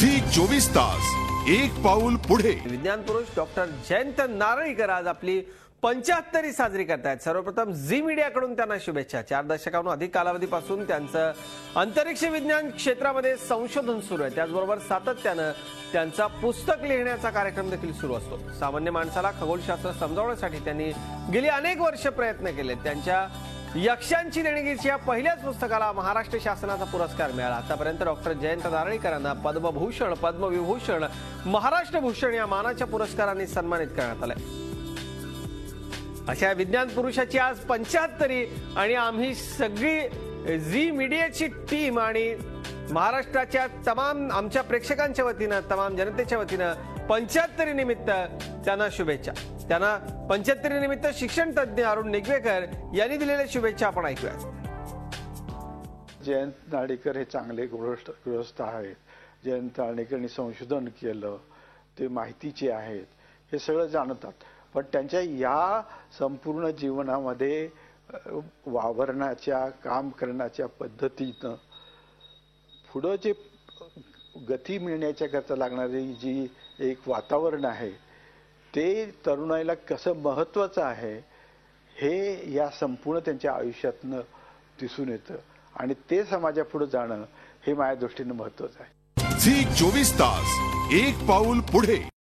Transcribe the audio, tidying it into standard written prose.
Zee 24 तास एक पाऊल पुढे। विज्ञान पुरुष डॉक्टर जयंत नारळीकर आज आपली 75वी साजरी करतायत। सर्वप्रथम झी मीडियाकडून त्यांना शुभेच्छा। 4 दशकांहून अधिक कालावधीपासून त्यांचं अंतरिक्ष विज्ञान क्षेत्रामध्ये संशोधन सुरू आहे। त्याचबरोबर सातत्यानं त्यांचा पुस्तक लिहिण्याचा कार्यक्रम देखील सुरू असतो। सामान्य माणसाला खगोलशास्त्र समजावण्यासाठी त्यांनी गेली अनेक वर्ष प्रयत्न केले। त्यांच्या यक्षांची देणगीच्या पहिल्याच पुस्तकाला महाराष्ट्र शासनाचा पुरस्कार मिळाला। आतापर्यंत डॉक्टर जयंत नारळीकरांना पद्मभूषण, पद्मविभूषण, महाराष्ट्र भूषण या मानाच्या पुरस्कारांनी सन्मानित करण्यात आले। अशा विज्ञान पुरुषाची आज 75वी आणि आम्ही सगळी झी मीडियाची टीम आणि महाराष्ट्राच्या तमाम आमच्या प्रेक्षकांच्या वतीनं, तमाम जनतेच्या वतीनं 75वी निमित्त त्यांना शुभेच्छा। त्यांना 75वी निमित्त शिक्षण तज्ञ अरुण निगवेकर यांनी दिलेल्या शुभेच्छा आपण ऐकूया। जयंत नारळीकर हे चांगले गृहस्थ आहेत। जयंत नारळीकरांनी संशोधन केलं, ते माहितीचे आहेत, हे सगळं जाणतात। पण त्यांच्या या संपूर्ण जीवनामध्ये वावरण्याच्या, काम करण्याच्या पद्धतीनं पुढं जे गती मिळण्याच्या करता लागणारी जी एक वातावरण आहे, ते तरुणाईला कसं महत्त्वाचं आहे हे या संपूर्ण त्यांच्या आयुष्यातनं दिसून येतं आणि ते समाजापुढे जाणं हे माझ्या दृष्टीने महत्त्वाचं आहे। झी 24 तास एक पाऊल पुढे।